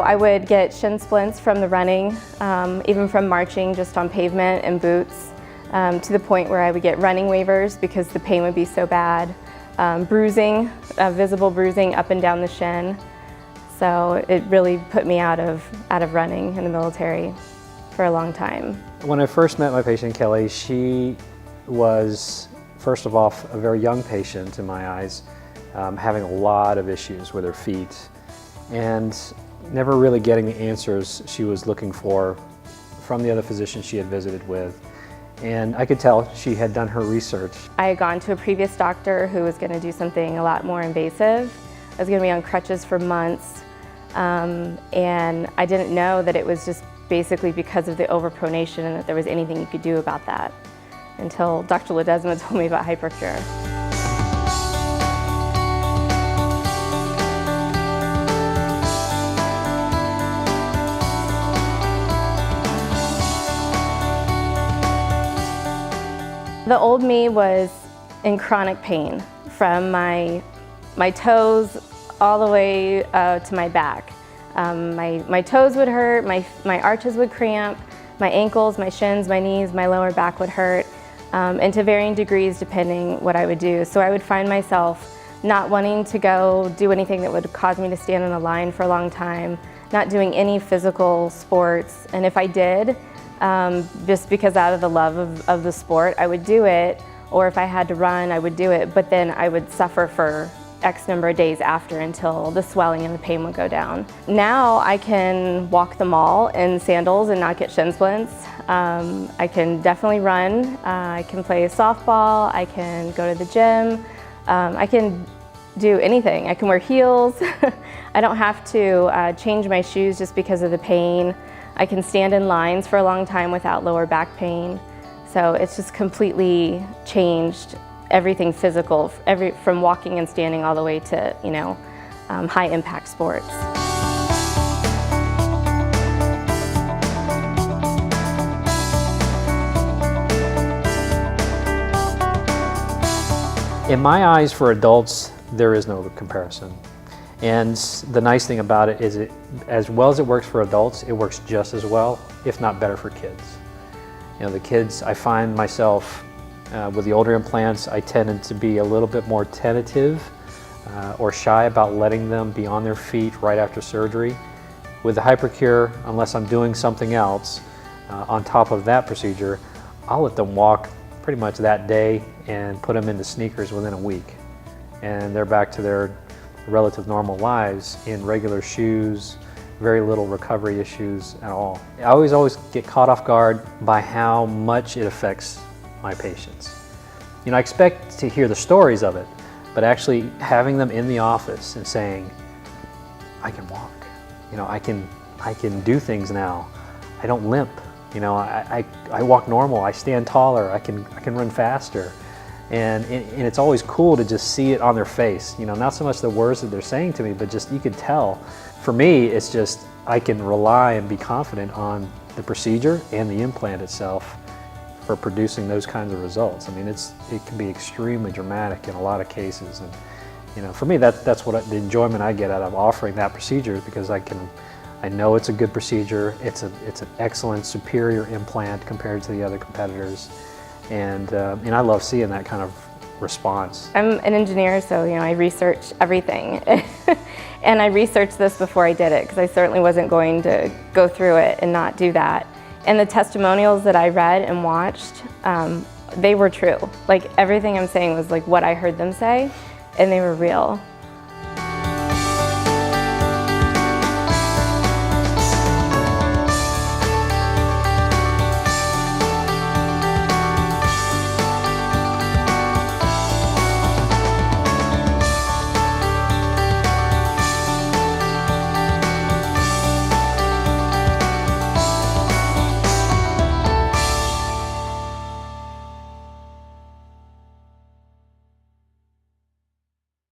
I would get shin splints from the running, even from marching just on pavement and boots, to the point where I would get running waivers because the pain would be so bad. Bruising, visible bruising up and down the shin. So it really put me out of running in the military for a long time. When I first met my patient Kelly, she was, first of all, a very young patient in my eyes, having a lot of issues with her feet and never really getting the answers she was looking for from the other physicians she had visited with. And I could tell she had done her research. I had gone to a previous doctor who was going to do something a lot more invasive. I was going to be on crutches for months, and I didn't know that it was just basically because of the overpronation and that there was anything you could do about that until Dr. Ledesma told me about HyProCure. The old me was in chronic pain from my toes all the way to my back. My toes would hurt, my arches would cramp, my ankles, my shins, my knees, my lower back would hurt, and to varying degrees depending what I would do. So I would find myself not wanting to go do anything that would cause me to stand in a line for a long time, not doing any physical sports, and if I did, just because out of the love of the sport, I would do it, or if I had to run, I would do it, but then I would suffer for X number of days after until the swelling and the pain would go down. Now I can walk the mall in sandals and not get shin splints. I can definitely run, I can play softball, I can go to the gym, I can do anything. I can wear heels. I don't have to change my shoes just because of the pain. I can stand in lines for a long time without lower back pain. So it's just completely changed everything physical, from walking and standing all the way to, high impact sports. In my eyes, for adults, there is no comparison. And the nice thing about it is as well as it works for adults, it works just as well, if not better, for kids. The kids, I find myself, with the older implants, I tended to be a little bit more tentative or shy about letting them be on their feet right after surgery. With the HyProCure, unless I'm doing something else on top of that procedure, I'll let them walk pretty much that day and put them into sneakers within a week. And they're back to their relative normal lives in regular shoes, very little recovery issues at all. I always get caught off guard by how much it affects my patients. I expect to hear the stories of it, but actually having them in the office and saying, I can walk, I can do things now. I don't limp, I walk normal, I stand taller, I can run faster. And it's always cool to just see it on their face, not so much the words that they're saying to me, but just you could tell. For me, it's just I can rely and be confident on the procedure and the implant itself for producing those kinds of results. I mean, it can be extremely dramatic in a lot of cases, and for me, that's what the enjoyment I get out of offering that procedure is because I know it's a good procedure. It's an excellent, superior implant compared to the other competitors. And I love seeing that kind of response. I'm an engineer, so I research everything. And I researched this before I did it because I certainly wasn't going to go through it and not do that. And the testimonials that I read and watched, they were true. Like everything I'm saying was like what I heard them say, and they were real.